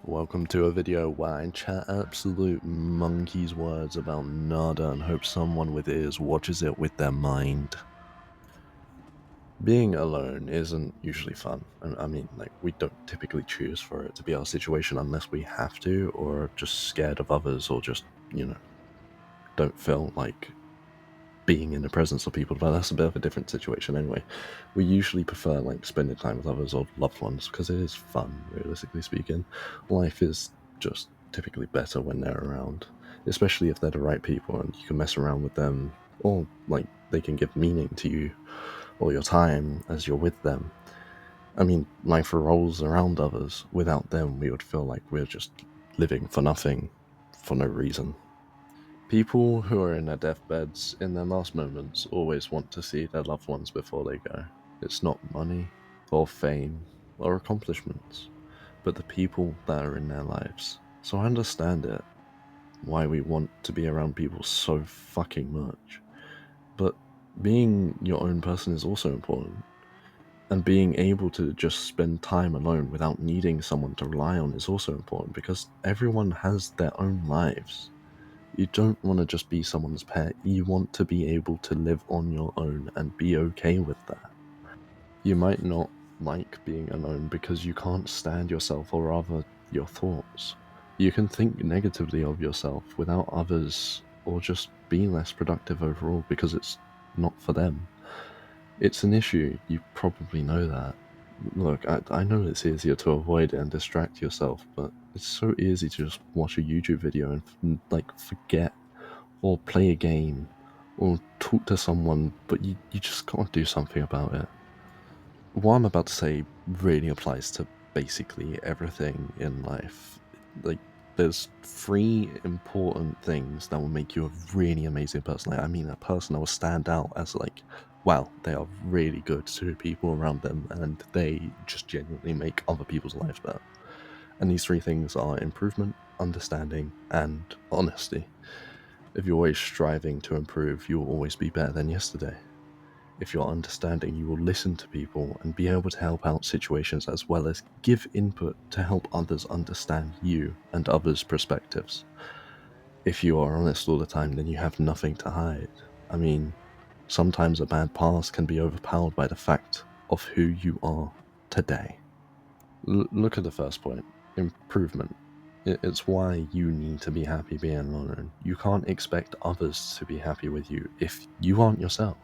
Welcome to a video where I chat absolute monkey's words about nada and hope someone with ears watches it with their mind. Being alone isn't usually fun. I mean, like, we don't typically choose for it to be our situation unless we have to, or are just scared of others, or just, don't feel like being in the presence of people, but that's a bit of a different situation anyway. We usually prefer like spending time with others or loved ones because it is fun, realistically speaking. Life is just typically better when they're around, especially if they're the right people and you can mess around with them, or like they can give meaning to you or your time as you're with them. I mean, life revolves around others. Without them, we would feel like we're just living for nothing, for no reason. People who are in their deathbeds in their last moments always want to see their loved ones before they go. It's not money, or fame, or accomplishments, but the people that are in their lives. So I understand it, why we want to be around people so fucking much. But being your own person is also important. And being able to just spend time alone without needing someone to rely on is also important because everyone has their own lives. You don't want to just be someone's pet. You want to be able to live on your own and be okay with that. You might not like being alone because you can't stand yourself or rather your thoughts. You can think negatively of yourself without others or just be less productive overall because it's not for them. It's an issue, you probably know that. Look, I know it's easier to avoid it and distract yourself, but it's so easy to just watch a YouTube video and like forget or play a game or talk to someone, but you just gotta do something about it. What I'm about to say really applies to basically everything in life. Like, there's three important things that will make you a really amazing person. Like, I mean, a person that will stand out as like, wow, they are really good to people around them and they just genuinely make other people's lives better. And these three things are improvement, understanding, and honesty. If you're always striving to improve, you will always be better than yesterday. If you're understanding, you will listen to people and be able to help out situations as well as give input to help others understand you and others' perspectives. If you are honest all the time, then you have nothing to hide. I mean, sometimes a bad past can be overpowered by the fact of who you are today. Look at the first point, improvement. It's why you need to be happy being alone. You can't expect others to be happy with you if you aren't yourself.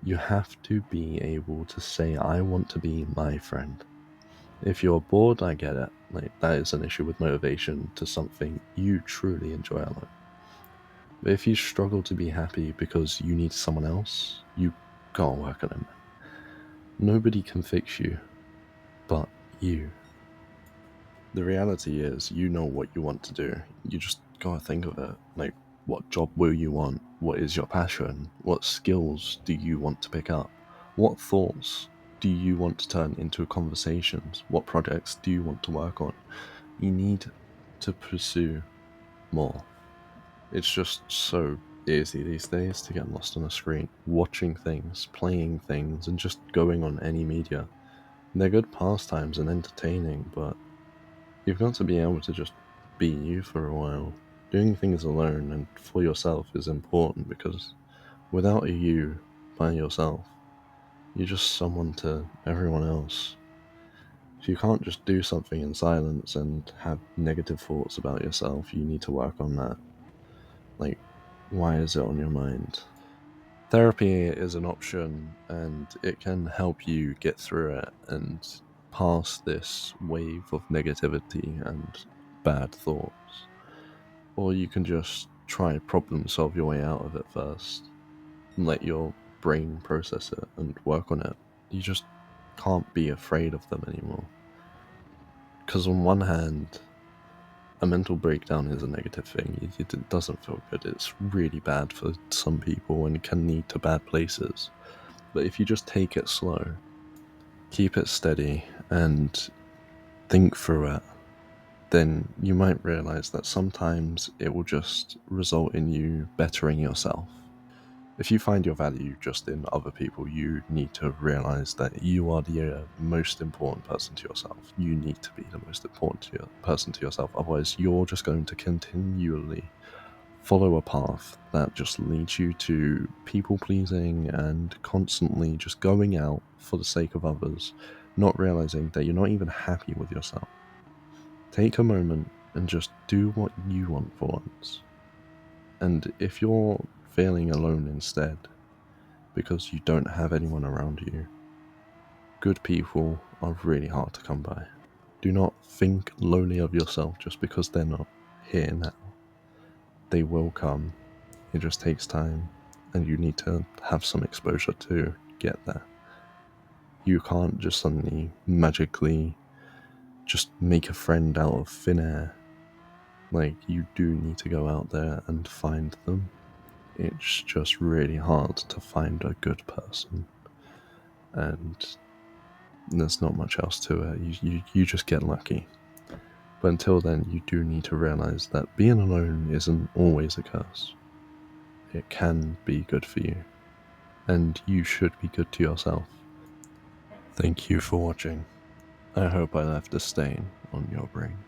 You have to be able to say, I want to be my friend. If you're bored, I get it. Like, that is an issue with motivation to something you truly enjoy alone. But if you struggle to be happy because you need someone else, you gotta work on it. Nobody can fix you but you. The reality is, you know what you want to do. You just gotta think of it. Like, what job will you want? What is your passion? What skills do you want to pick up? What thoughts do you want to turn into conversations? What projects do you want to work on? You need to pursue more. It's just so easy these days to get lost on a screen, watching things, playing things, and just going on any media. They're good pastimes and entertaining, but you've got to be able to just be you for a while. Doing things alone and for yourself is important because without a you by yourself, you're just someone to everyone else. If you can't just do something in silence and have negative thoughts about yourself, you need to work on that. Like, why is it on your mind? Therapy is an option and it can help you get through it and pass this wave of negativity and bad thoughts. Or you can just try problem solve your way out of it first and let your brain process it and work on it. You just can't be afraid of them anymore. Because on one hand, a mental breakdown is a negative thing. It doesn't feel good. It's really bad for some people and can lead to bad places. But if you just take it slow, keep it steady, and think through it, then you might realize that sometimes it will just result in you bettering yourself. if you find your value just in other people, you need to realize that you are the most important person to yourself. You need to be the most important person to yourself. Otherwise, you're just going to continually follow a path that just leads you to people pleasing and constantly just going out for the sake of others, not realizing that you're not even happy with yourself. Take a moment and just do what you want for once. And if you're feeling alone instead, because you don't have anyone around you, good people are really hard to come by. Do not think lowly of yourself just because they're not here now. They will come. It just takes time, and you need to have some exposure to get there. You can't just suddenly magically just make a friend out of thin air. Like, you do need to go out there and find them. It's just really hard to find a good person, and there's not much else to it. You just get lucky. But until then, you do need to realize that being alone isn't always a curse. It can be good for you, and you should be good to yourself. Thank you for watching. I hope I left a stain on your brain.